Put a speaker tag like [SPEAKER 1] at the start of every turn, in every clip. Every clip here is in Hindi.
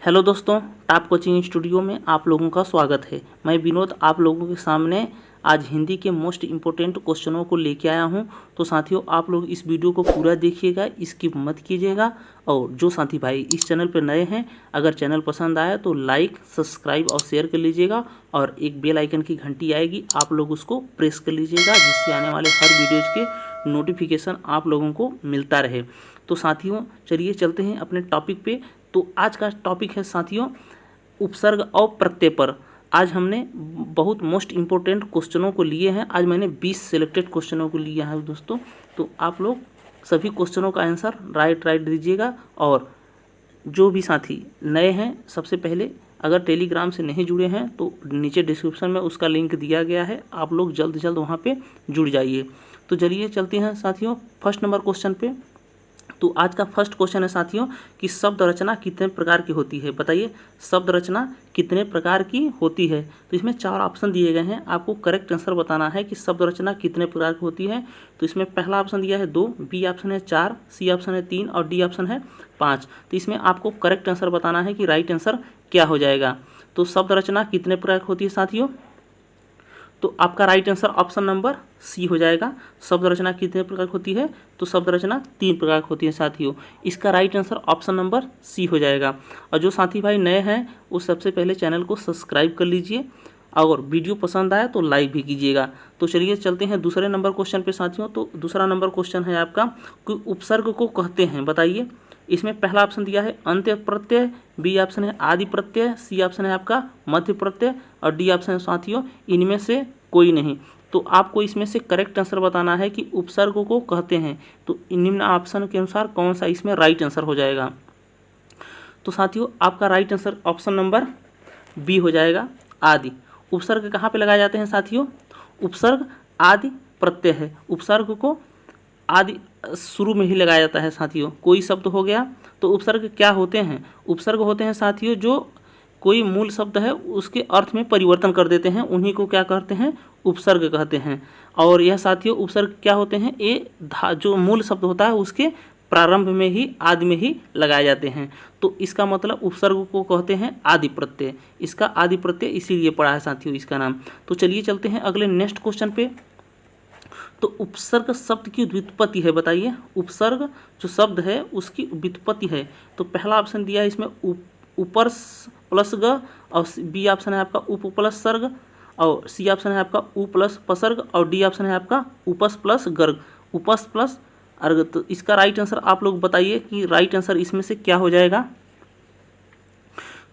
[SPEAKER 1] हेलो दोस्तों, टॉप कोचिंग स्टूडियो में आप लोगों का स्वागत है। मैं विनोद आप लोगों के सामने आज हिंदी के मोस्ट इम्पोर्टेंट क्वेश्चनों को लेके आया हूं। तो साथियों, आप लोग इस वीडियो को पूरा देखिएगा, स्किप मत कीजिएगा। और जो साथी भाई इस चैनल पर नए हैं, अगर चैनल पसंद आया तो लाइक, सब्सक्राइब और शेयर कर लीजिएगा। और एक बेल आइकन की घंटी आएगी, आप लोग उसको प्रेस कर लीजिएगा, जिससे आने वाले हर वीडियोज़ के नोटिफिकेशन आप लोगों को मिलता रहे। तो साथियों, चलिए चलते हैं अपने टॉपिक पे। तो आज का टॉपिक है साथियों उपसर्ग और प्रत्यय पर। आज हमने बहुत मोस्ट इम्पोर्टेंट क्वेश्चनों को लिए हैं। आज मैंने 20 सिलेक्टेड क्वेश्चनों को लिया है दोस्तों। तो आप लोग सभी क्वेश्चनों का आंसर राइट दीजिएगा। और जो भी साथी नए हैं, सबसे पहले अगर टेलीग्राम से नहीं जुड़े हैं तो नीचे डिस्क्रिप्शन में उसका लिंक दिया गया है, आप लोग जल्द से जल्द वहाँ पे जुड़ जाइए। तो चलिए चलते हैं साथियों फर्स्ट नंबर क्वेश्चन पे। तो आज का फर्स्ट क्वेश्चन है साथियों कि शब्द रचना कितने प्रकार की होती है। बताइए, शब्द रचना कितने प्रकार की होती है। तो इसमें 4 ऑप्शन दिए गए हैं, आपको करेक्ट आंसर बताना है कि शब्द रचना कितने प्रकार की होती है। तो इसमें पहला ऑप्शन दिया है 2, बी ऑप्शन है 4, सी ऑप्शन है 3 और डी ऑप्शन है 5। तो इसमें आपको करेक्ट आंसर बताना है कि राइट आंसर क्या हो जाएगा। तो शब्द रचना कितने प्रकार की होती है साथियों, तो आपका right answer option number C हो जाएगा। शब्द रचना कितने प्रकार की होती है, तो शब्द रचना 3 प्रकार की होती है साथियों। इसका right answer option number C हो जाएगा। और जो साथी भाई नए हैं वो सबसे पहले चैनल को सब्सक्राइब कर लीजिए, और वीडियो पसंद आए तो लाइक भी कीजिएगा। तो चलिए चलते हैं दूसरे नंबर क्वेश्चन पे साथियों। तो दूसरा नंबर क्वेश्चन है आपका कि उपसर्ग को कहते हैं। बताइए, इसमें पहला ऑप्शन दिया है अंत्य प्रत्यय, बी ऑप्शन है आदि प्रत्यय, सी ऑप्शन है आपका मध्य प्रत्यय और डी ऑप्शन है साथियों इनमें से कोई नहीं। तो आपको इसमें से करेक्ट आंसर बताना है कि उपसर्ग को कहते हैं। तो निम्न ऑप्शन के अनुसार कौन सा इसमें राइट आंसर हो जाएगा। तो साथियों, आपका right answer option number B हो जाएगा, आदि। उपसर्ग कहाँ पे लगाए जाते हैं साथियों, उपसर्ग आदि प्रत्यय है। उपसर्ग को आदि शुरू में ही लगाया जाता है साथियों। कोई शब्द हो गया तो उपसर्ग क्या होते हैं, उपसर्ग होते हैं साथियों जो कोई मूल शब्द है उसके अर्थ में परिवर्तन कर देते हैं, उन्हीं को क्या कहते हैं, उपसर्ग कहते हैं। और यह साथियों उपसर्ग क्या होते हैं, ये जो मूल शब्द होता है उसके प्रारंभ में ही, आदि में ही लगाए जाते हैं। तो इसका मतलब उपसर्ग को कहते हैं आदि प्रत्यय। इसका आदि प्रत्यय इसीलिए पड़ा है साथियों इसका नाम। तो चलिए चलते हैं अगले नेक्स्ट क्वेश्चन पे। तो उपसर्ग शब्द की व्युत्पत्ति है। बताइए, उपसर्ग जो शब्द है उसकी व्युत्पत्ति है। तो पहला ऑप्शन दिया है इसमें ऊपर प्लस ग, और बी ऑप्शन है आपका उप प्लस सर्ग, और सी ऑप्शन है आपका उ प्लस पसर्ग, और डी ऑप्शन है आपका उपस प्लस गर्ग, उपस प्लस अर्ग। तो इसका राइट आंसर आप लोग बताइए कि राइट आंसर इसमें से क्या हो जाएगा।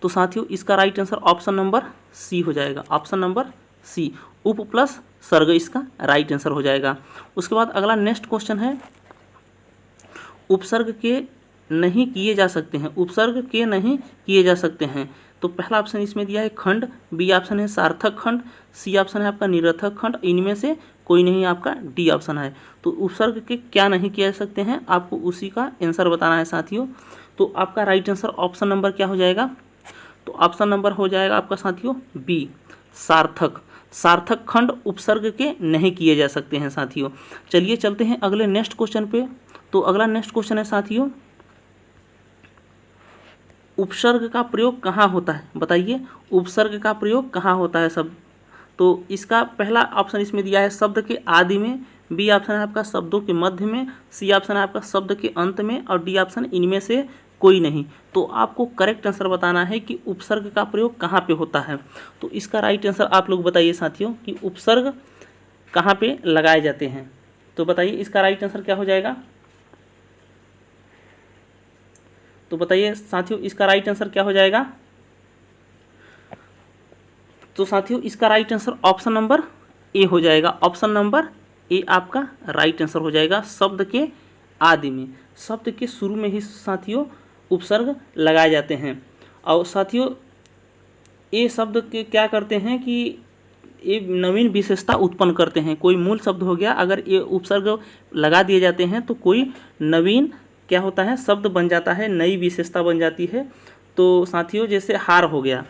[SPEAKER 1] तो साथियों, इसका right answer option number C हो जाएगा, ऑप्शन नंबर सी, उप प्लस सर्ग इसका राइट आंसर हो जाएगा। उसके बाद अगला नेक्स्ट क्वेश्चन है उपसर्ग के नहीं किए जा सकते हैं। उपसर्ग के नहीं किए जा सकते हैं। तो पहला ऑप्शन इसमें दिया है खंड, बी ऑप्शन है सार्थक खंड, सी ऑप्शन है आपका निरर्थक खंड, इनमें से कोई नहीं आपका डी ऑप्शन है। तो उपसर्ग के क्या नहीं किए जा सकते हैं, आपको उसी का आंसर बताना है साथियों। तो आपका राइट आंसर ऑप्शन नंबर क्या हो जाएगा, तो ऑप्शन नंबर हो जाएगा आपका साथियों बी, सार्थक। सार्थक खंड उपसर्ग के नहीं किए जा सकते हैं साथियों। चलिए चलते हैं अगले नेक्स्ट क्वेश्चन पे। तो अगला नेक्स्ट क्वेश्चन है साथियों उपसर्ग का प्रयोग कहाँ होता है। बताइए, उपसर्ग का प्रयोग कहाँ होता है सब। तो इसका पहला ऑप्शन इसमें दिया है शब्द के आदि में, बी ऑप्शन है आपका शब्दों के मध्य में, सी ऑप्शन है आपका शब्द के अंत में, और डी ऑप्शन इनमें से कोई नहीं। तो आपको करेक्ट आंसर बताना है कि उपसर्ग का प्रयोग कहाँ पे होता है। तो इसका राइट आंसर आप लोग बताइए साथियों कि उपसर्ग कहाँ पे लगाए जाते हैं। तो बताइए इसका राइट आंसर क्या हो जाएगा। तो बताइए साथियों इसका राइट आंसर क्या हो जाएगा। तो साथियों इसका right answer option number A हो जाएगा, ऑप्शन नंबर ए आपका राइट आंसर हो जाएगा। शब्द के आदि में, शब्द के शुरू में ही साथियों उपसर्ग लगाए जाते हैं। और साथियों ये शब्द के क्या करते हैं कि ये नवीन विशेषता उत्पन्न करते हैं। कोई मूल शब्द हो गया, अगर ये उपसर्ग लगा दिए जाते हैं तो कोई नवीन क्या होता है, शब्द बन जाता है, नई विशेषता बन जाती है। तो साथियों जैसे हार हो गया,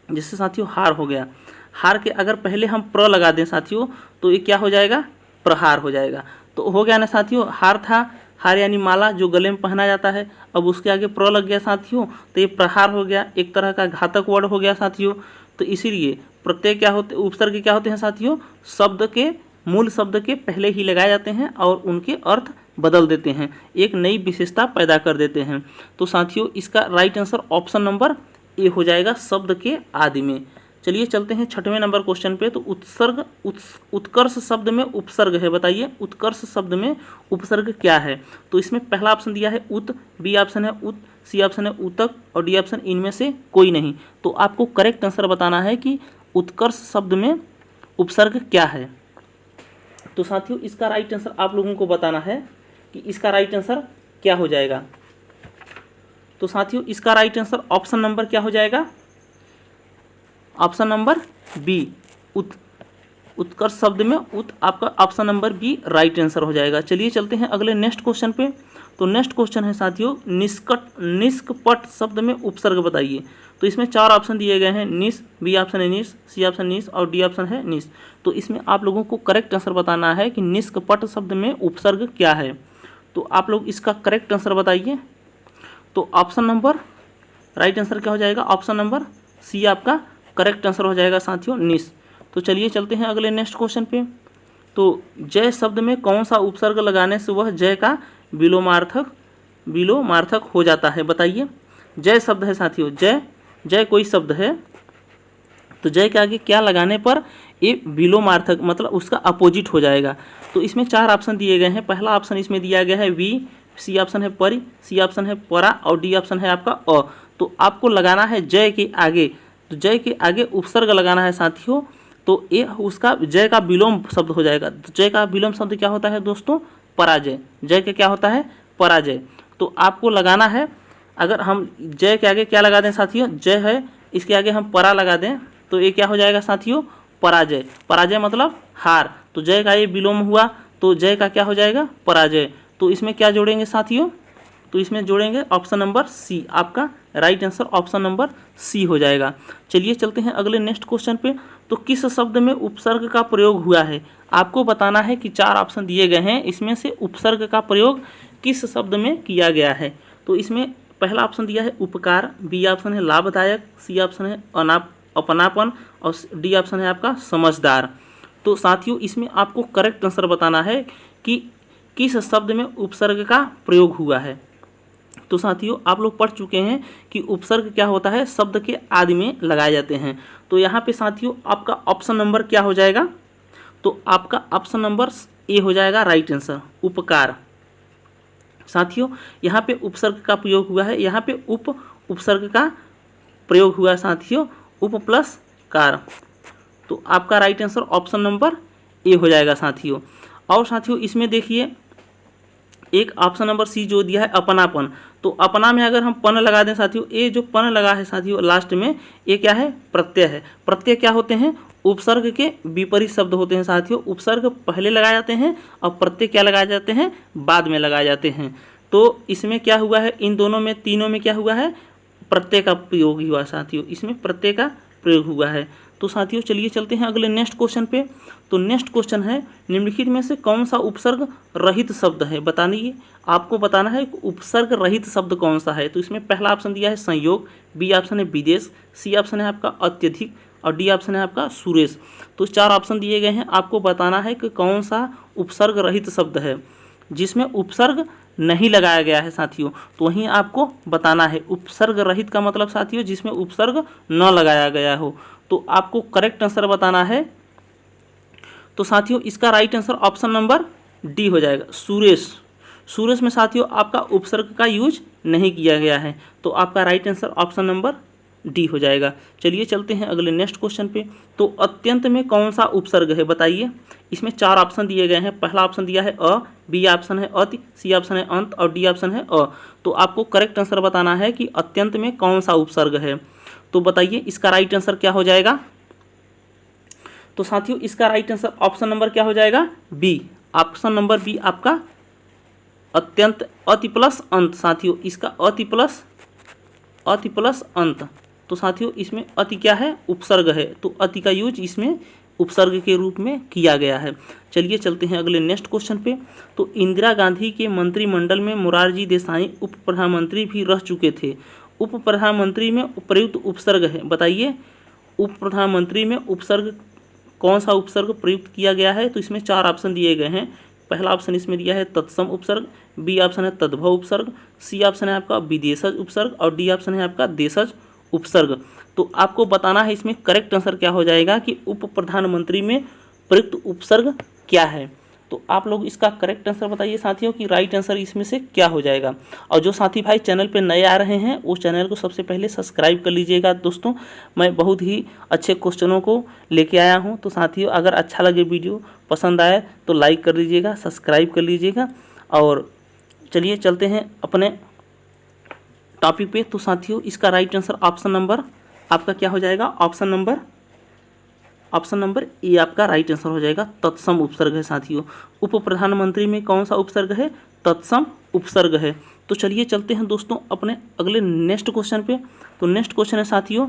[SPEAKER 1] जैसे साथियों हार हो गया, हार के अगर पहले हम प्र लगा दें साथियों तो ये क्या हो जाएगा, प्रहार हो जाएगा। तो हो गया ना साथियों, हार था, हार यानी माला जो गले में पहना जाता है। अब उसके आगे प्र लग गया साथियों, तो ये प्रहार हो गया, एक तरह का घातक वर्ड हो गया साथियों। तो इसीलिए प्रत्यय क्या होते, उपसर्ग क्या होते हैं साथियों, शब्द के मूल शब्द के पहले ही लगाए जाते हैं और उनके अर्थ बदल देते हैं, एक नई विशेषता पैदा कर देते हैं। तो साथियों इसका right answer option number A हो जाएगा, शब्द के आदि में। चलिए चलते हैं 6वें नंबर क्वेश्चन पे। तो उत्सर्ग उत्कर्ष शब्द में उपसर्ग है, बताइए उत्कर्ष शब्द में उपसर्ग क्या है। तो इसमें पहला ऑप्शन दिया है उत, बी ऑप्शन है उत, सी ऑप्शन है उतक और डी ऑप्शन इनमें से कोई नहीं। तो आपको करेक्ट आंसर बताना है कि उत्कर्ष शब्द में उपसर्ग क्या है। तो साथियों इसका राइट आंसर आप लोगों को बताना है कि इसका राइट आंसर क्या हो जाएगा। तो साथियों इसका राइट आंसर ऑप्शन नंबर क्या हो जाएगा, ऑप्शन नंबर बी, उत्कर्ष शब्द में उत, आपका option number B right answer हो जाएगा। चलिए चलते हैं अगले नेक्स्ट क्वेश्चन पे। तो नेक्स्ट क्वेश्चन है साथियों निष्कपट शब्द में उपसर्ग बताइए। तो इसमें 4 ऑप्शन दिए गए हैं, निस, बी ऑप्शन है निस, सी ऑप्शन निस और डी ऑप्शन है निस। तो इसमें आप लोगों को करेक्ट आंसर बताना है कि निष्कपट शब्द में उपसर्ग क्या है। तो आप लोग इसका करेक्ट आंसर बताइए। तो ऑप्शन नंबर राइट आंसर क्या हो जाएगा, ऑप्शन नंबर सी आपका करेक्ट आंसर हो जाएगा साथियों, निस। तो चलिए चलते हैं अगले नेक्स्ट क्वेश्चन पे। तो जय शब्द में कौन सा उपसर्ग लगाने से वह जय का विलोमार्थक हो जाता है, बताइए। जय शब्द है साथियों, जय कोई शब्द है, तो जय के आगे क्या लगाने पर ये विलोमार्थक मतलब उसका अपोजिट हो जाएगा। तो इसमें 4 ऑप्शन दिए गए हैं। पहला ऑप्शन इसमें दिया गया है वी, सी ऑप्शन है परि, सी ऑप्शन है परा और डी ऑप्शन है आपका अ। तो आपको लगाना है जय के आगे, तो जय के आगे उपसर्ग लगाना है साथियों। तो ये उसका जय का विलोम शब्द हो जाएगा। तो जय का विलोम शब्द क्या होता है दोस्तों, पराजय। जय के क्या होता है, पराजय। तो आपको लगाना है, अगर हम जय के आगे क्या लगा दें साथियों, जय है, इसके आगे हम परा लगा दें तो ये क्या हो जाएगा साथियों, पराजय। पराजय मतलब हार। तो जय का ये विलोम हुआ तो जय का क्या हो जाएगा, पराजय। तो इसमें क्या जोड़ेंगे साथियों, तो इसमें जोड़ेंगे ऑप्शन नंबर सी, आपका right answer option number C हो जाएगा। चलिए चलते हैं अगले नेक्स्ट क्वेश्चन पे। तो किस शब्द में उपसर्ग का प्रयोग हुआ है, आपको बताना है कि 4 ऑप्शन दिए गए हैं, इसमें से उपसर्ग का प्रयोग किस शब्द में किया गया है। तो इसमें पहला ऑप्शन दिया है उपकार, बी ऑप्शन है लाभदायक, सी ऑप्शन है अपनापन और डी ऑप्शन है आपका समझदार। तो साथियों इसमें आपको करेक्ट आंसर बताना है कि किस शब्द में उपसर्ग का प्रयोग हुआ है। तो साथियों आप लोग पढ़ चुके हैं कि उपसर्ग क्या होता है, शब्द के आदि में लगाए जाते हैं। तो यहाँ पे साथियों आपका ऑप्शन नंबर क्या हो जाएगा, तो आपका ऑप्शन नंबर ए हो जाएगा राइट आंसर, उपकार। साथियों यहाँ पे उपसर्ग का प्रयोग हुआ है, यहाँ पे उपसर्ग का प्रयोग हुआ है साथियों, उप प्लस कार। तो आपका right answer option number A हो जाएगा साथियों। और साथियों इसमें देखिए एक ऑप्शन नंबर सी जो दिया है अपनापन। तो अपना में अगर हम पन लगा दें साथियों, ये जो पन लगा है साथियों लास्ट में, ये क्या है, प्रत्यय है। प्रत्यय क्या होते हैं, उपसर्ग के विपरीत शब्द होते हैं साथियों। उपसर्ग पहले लगाए जाते हैं और प्रत्यय क्या लगाए जाते हैं, बाद में लगाए जाते हैं। तो इसमें क्या हुआ है, इन दोनों में तीनों में क्या हुआ है, प्रत्यय का प्रयोग हुआ साथियों, इसमें प्रत्यय का प्रयोग हुआ है। तो साथियों चलिए चलते हैं अगले नेक्स्ट क्वेश्चन पे। तो नेक्स्ट क्वेश्चन है निम्नलिखित में से कौन सा उपसर्ग रहित शब्द है, बताइए। आपको बताना है उपसर्ग रहित शब्द कौन सा है। तो इसमें पहला ऑप्शन दिया है संयोग, बी ऑप्शन है विदेश, सी ऑप्शन है आपका अत्यधिक और डी ऑप्शन है आपका सुरेश। तो 4 ऑप्शन दिए गए हैं, आपको बताना है कि कौन सा उपसर्ग रहित शब्द है जिसमें उपसर्ग नहीं लगाया गया है साथियों। तो वहीं आपको बताना है, उपसर्ग रहित का मतलब साथियों जिसमें उपसर्ग न लगाया गया हो। तो आपको करेक्ट आंसर बताना है। तो साथियों इसका right answer option number D हो जाएगा, सुरेश। सुरेश में साथियों आपका उपसर्ग का यूज नहीं किया गया है। तो आपका right answer option number D हो जाएगा। चलिए चलते हैं अगले नेक्स्ट क्वेश्चन पे। तो अत्यंत में कौन सा उपसर्ग है, बताइए। इसमें 4 ऑप्शन दिए गए हैं। पहला ऑप्शन दिया है अ, बी ऑप्शन है अति, सी ऑप्शन है अंत और डी ऑप्शन है अ। तो आपको करेक्ट आंसर बताना है कि अत्यंत में कौन सा उपसर्ग है। तो बताइए इसका राइट आंसर क्या हो जाएगा। तो साथियों इसका राइट आंसर ऑप्शन नंबर क्या हो जाएगा, बी। ऑप्शन नंबर बी आपका अत्यंत, अति प्लस अंत। साथियों इसका अति प्लस अंत। तो साथियों इसमें अति क्या है, उपसर्ग है। तो अति का यूज इसमें उपसर्ग के रूप में किया गया है। चलिए चलते हैं अगले नेक्स्ट क्वेश्चन पे। तो इंदिरा गांधी के मंत्रिमंडल में मोरारजी देसाई उप प्रधानमंत्री भी रह चुके थे। उप प्रधानमंत्री में प्रयुक्त उपसर्ग है, बताइए उप प्रधानमंत्री में उपसर्ग कौन सा उपसर्ग प्रयुक्त किया गया है। तो इसमें 4 ऑप्शन दिए गए हैं। पहला ऑप्शन इसमें दिया है तत्सम उपसर्ग, बी ऑप्शन है तद्भव उपसर्ग, सी ऑप्शन है आपका विदेशज उपसर्ग और डी ऑप्शन है आपका देशज उपसर्ग। तो आपको बताना है इसमें करेक्ट आंसर क्या हो जाएगा कि उप प्रधानमंत्री में प्रयुक्त उपसर्ग क्या है। तो आप लोग इसका करेक्ट आंसर बताइए साथियों कि राइट आंसर इसमें से क्या हो जाएगा। और जो साथी भाई चैनल पे नए आ रहे हैं वो चैनल को सबसे पहले सब्सक्राइब कर लीजिएगा। दोस्तों मैं बहुत ही अच्छे क्वेश्चनों को लेके आया हूं। तो साथियों अगर अच्छा लगे वीडियो पसंद आए तो लाइक कर लीजिएगा, सब्सक्राइब कर लीजिएगा। और चलिए चलते हैं अपने टॉपिक पे। तो साथियों इसका राइट आंसर ऑप्शन नंबर आपका क्या हो जाएगा, ऑप्शन नंबर ए आपका राइट आंसर हो जाएगा। तत्सम उपसर्ग है साथियों। उप प्रधानमंत्री में कौन सा उपसर्ग है, तत्सम उपसर्ग है। तो चलिए चलते हैं दोस्तों अपने अगले नेक्स्ट क्वेश्चन पे। तो नेक्स्ट क्वेश्चन है साथियों,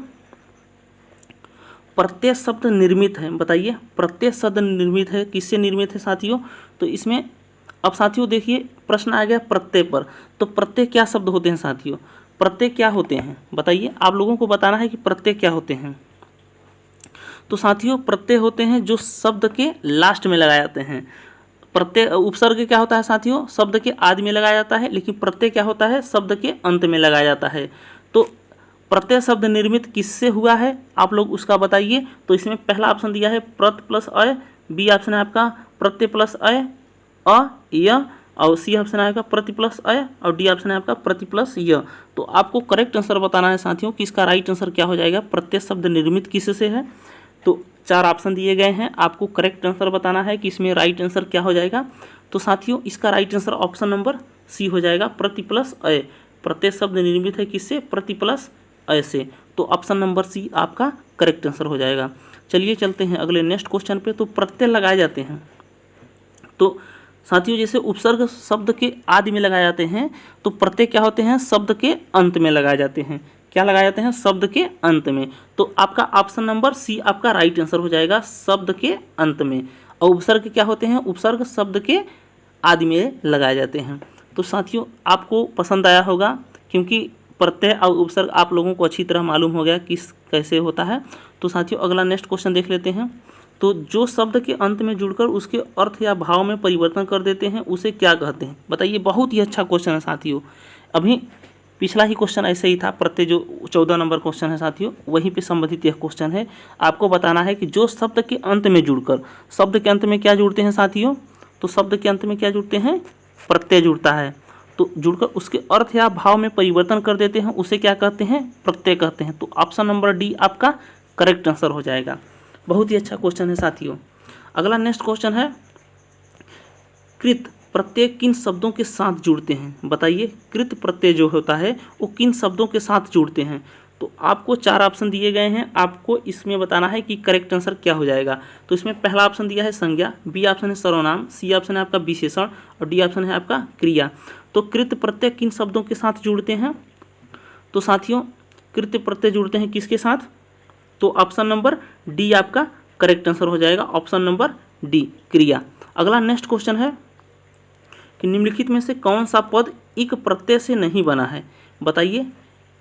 [SPEAKER 1] प्रत्यय शब्द निर्मित है, बताइए प्रत्यय शब्द निर्मित है, किससे निर्मित है साथियों। तो इसमें अब साथियों देखिए प्रश्न आ गया प्रत्यय पर। तो प्रत्यय क्या शब्द होते हैं साथियों, प्रत्यय क्या होते हैं बताइए, आप लोगों को बताना है कि प्रत्यय क्या होते हैं। तो साथियों प्रत्यय होते हैं जो शब्द के लास्ट में लगाए जाते हैं। प्रत्यय उपसर्ग क्या होता है साथियों, शब्द के आदि में लगाया जाता है, लेकिन प्रत्यय क्या होता है शब्द के अंत में लगाया जाता है। तो प्रत्यय शब्द निर्मित किससे हुआ है आप लोग उसका बताइए। तो इसमें पहला ऑप्शन दिया है प्रत प्लस अय, बी ऑप्शन है आपका प्रत्यय प्लस अय य, और सी ऑप्शन आएगा प्रति प्लस अय और डी ऑप्शन है आपका प्रति प्लस य। तो आपको करेक्ट आंसर बताना है साथियों कि इसका राइट आंसर क्या हो जाएगा, प्रत्यय शब्द निर्मित किससे है। तो 4 ऑप्शन दिए गए हैं, आपको करेक्ट आंसर बताना है कि इसमें राइट आंसर क्या हो जाएगा। तो साथियों इसका right answer option number C हो जाएगा, प्रति प्लस अय। प्रत्यय शब्द निर्मित है किससे, प्रति प्लस अय से। तो ऑप्शन नंबर सी आपका करेक्ट आंसर हो जाएगा। चलिए चलते हैं अगले नेक्स्ट क्वेश्चन पे। तो प्रत्यय लगाए जाते हैं, तो साथियों जैसे उपसर्ग शब्द के आदि में लगाए जाते हैं, तो प्रत्यय क्या होते हैं शब्द के अंत में लगाए जाते हैं। क्या लगाए जाते हैं, शब्द के अंत में। तो आपका ऑप्शन नंबर सी आपका राइट आंसर हो जाएगा, शब्द के अंत में। और उपसर्ग क्या होते हैं, उपसर्ग शब्द के आदि में लगाए जाते हैं। तो साथियों आपको पसंद आया होगा क्योंकि प्रत्यय और उपसर्ग आप लोगों को अच्छी तरह मालूम हो गया किस कैसे होता है। तो साथियों अगला नेक्स्ट क्वेश्चन देख लेते हैं। तो जो शब्द के अंत में जुड़कर उसके अर्थ या भाव में परिवर्तन कर देते हैं उसे क्या कहते हैं, बताइए। बहुत ही अच्छा क्वेश्चन है साथियों। अभी पिछला ही क्वेश्चन ऐसे ही था, प्रत्यय जो 14 नंबर क्वेश्चन है साथियों वहीं पे संबंधित यह क्वेश्चन है। आपको बताना है कि जो शब्द के अंत में जुड़कर, शब्द के अंत में क्या जुड़ते हैं साथियों, तो शब्द के अंत में क्या जुड़ते हैं, प्रत्यय जुड़ता है। तो जुड़कर उसके अर्थ या भाव में परिवर्तन कर देते हैं उसे क्या कहते हैं, प्रत्यय कहते हैं। तो ऑप्शन नंबर डी आपका करेक्ट आंसर हो जाएगा। बहुत ही अच्छा क्वेश्चन है साथियों। अगला नेक्स्ट क्वेश्चन है, कृत प्रत्यय किन शब्दों के साथ जुड़ते हैं, बताइए। कृत प्रत्यय जो होता है वो किन शब्दों के साथ जुड़ते हैं। तो आपको 4 ऑप्शन दिए गए हैं, आपको इसमें बताना है कि करेक्ट आंसर क्या हो जाएगा। तो इसमें पहला ऑप्शन दिया है संज्ञा, बी ऑप्शन है सर्वनाम, सी ऑप्शन है आपका विशेषण और डी ऑप्शन है आपका क्रिया। तो कृत प्रत्यय किन शब्दों के साथ जुड़ते हैं, तो साथियों कृत प्रत्यय जुड़ते हैं किसके साथ, तो ऑप्शन नंबर डी आपका करेक्ट आंसर हो जाएगा, ऑप्शन नंबर डी क्रिया। अगला नेक्स्ट क्वेश्चन है कि निम्नलिखित में से कौन सा पद इक प्रत्यय से नहीं बना है, बताइए।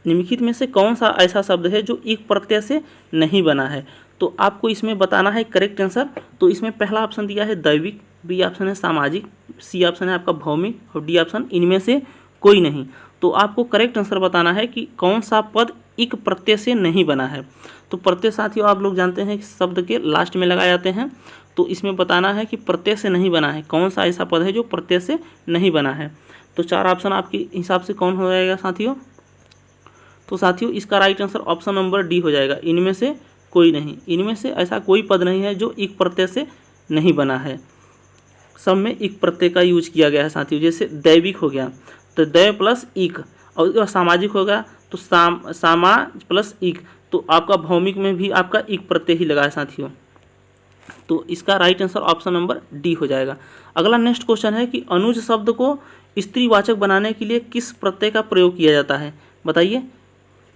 [SPEAKER 1] निम्नलिखित में से कौन सा ऐसा शब्द है जो इक प्रत्यय से नहीं बना है। तो आपको इसमें बताना है करेक्ट आंसर। तो इसमें पहला ऑप्शन दिया है दैविक, बी ऑप्शन है सामाजिक, सी ऑप्शन है आपका भौमिक और डी ऑप्शन इनमें से कोई नहीं। तो आपको करेक्ट आंसर बताना है कि कौन सा पद इक प्रत्यय से नहीं बना है। तो प्रत्यय साथियों आप लोग जानते हैं कि शब्द के लास्ट में लगाए जाते हैं। तो इसमें बताना है कि प्रत्यय से नहीं बना है, कौन सा ऐसा पद है जो प्रत्यय से नहीं बना है। तो 4 ऑप्शन आपके हिसाब से कौन हो जाएगा साथियों, तो साथियों इसका right answer option number D हो जाएगा, इनमें से कोई नहीं। इनमें से ऐसा कोई पद नहीं है जो इक प्रत्यय से नहीं बना है, सब में इक प्रत्यय का यूज किया गया है साथियों। जैसे दैविक हो गया तो दै प्लस इक, और सामाजिक हो गया तो सामाज प्लस इक। तो आपका भौमिक में भी आपका इक प्रत्यय ही लगा है साथियों। तो इसका right answer option number D हो जाएगा। अगला नेक्स्ट क्वेश्चन है कि अनुज शब्द को स्त्रीवाचक बनाने के लिए किस प्रत्यय का प्रयोग किया जाता है, बताइए।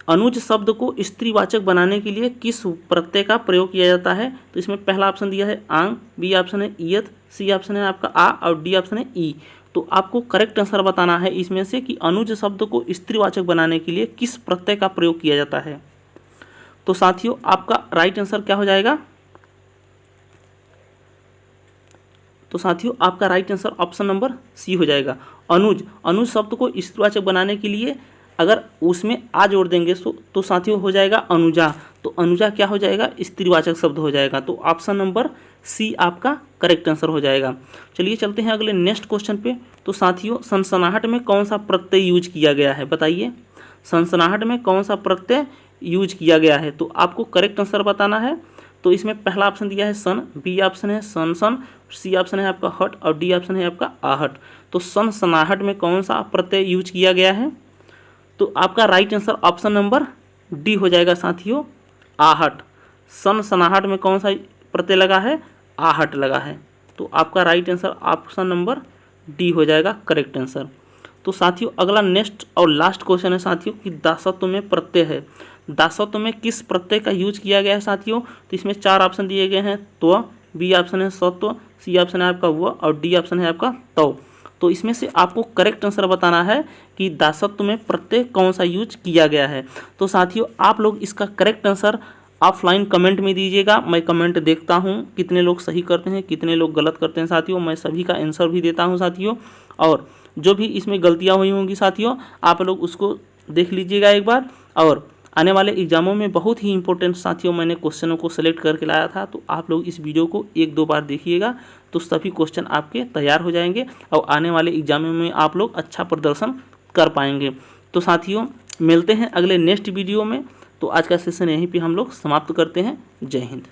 [SPEAKER 1] अनुज शब्द को स्त्रीवाचक बनाने के लिए किस प्रत्यय का प्रयोग किया जाता है? तो इसमें पहला ऑप्शन दिया है आंग, बी ऑप्शन है ईयत, सी ऑप्शन है आपका आ और डी ऑप्शन है ई। तो आपको करेक्ट आंसर बताना है इसमें से कि अनुज शब्द को स्त्रीवाचक बनाने के लिए किस प्रत्यय का प्रयोग किया जाता है। तो साथियों आपका राइट आंसर क्या हो जाएगा? तो साथियों आपका right answer option number C हो जाएगा। अनुज शब्द को स्त्रीवाचक बनाने के लिए अगर उसमें आ जोड़ देंगे तो साथियों हो जाएगा अनुजा। तो अनुजा क्या हो जाएगा? स्त्रीवाचक शब्द हो जाएगा। तो ऑप्शन नंबर सी आपका करेक्ट आंसर हो जाएगा। चलिए चलते हैं अगले नेक्स्ट क्वेश्चन पे। तो साथियों सनसनाहट में कौन सा प्रत्यय यूज किया गया है? बताइए, सनसनाहट में कौन सा प्रत्यय यूज किया गया है? तो आपको करेक्ट आंसर बताना है। तो इसमें पहला ऑप्शन दिया है सन, बी ऑप्शन है सन, सी ऑप्शन है आपका हट और डी ऑप्शन है आपका आहट। तो सनसनाहट में कौन सा प्रत्यय यूज किया गया है? तो आपका right answer option number D हो जाएगा साथियों, आहट। सनसनाहट में कौन सा प्रत्यय लगा है? आहट लगा है। तो आपका right answer option number D हो जाएगा करेक्ट आंसर। तो साथियों अगला नेक्स्ट और लास्ट क्वेश्चन है साथियों कि दासत्व में प्रत्यय है, दासत्व में किस प्रत्यय का यूज किया गया है साथियों? तो इसमें चार ऑप्शन दिए गए हैं, त्व, बी ऑप्शन है सत्व, सी ऑप्शन है आपका व और डी ऑप्शन है आपका तव। तो इसमें से आपको करेक्ट आंसर बताना है कि दासत्व में प्रत्यय कौन सा यूज किया गया है। तो साथियों आप लोग इसका करेक्ट आंसर ऑफलाइन कमेंट में दीजिएगा। मैं कमेंट देखता हूं कितने लोग सही करते हैं, कितने लोग गलत करते हैं साथियों। मैं सभी का आंसर भी देता हूं साथियों, और जो भी इसमें गलतियां हुई होंगी साथियों आप लोग उसको देख लीजिएगा एक बार। और आने वाले एग्जामों में बहुत ही इंपॉर्टेंट साथियों मैंने क्वेश्चनों को सेलेक्ट करके लाया था, तो आप लोग इस वीडियो को एक दो बार देखिएगा तो सभी क्वेश्चन आपके तैयार हो जाएंगे और आने वाले एग्जामों में आप लोग अच्छा प्रदर्शन कर पाएंगे। तो साथियों मिलते हैं अगले नेक्स्ट वीडियो में। तो आज का सेशन यहीं पे हम लोग समाप्त करते हैं। जय हिंद।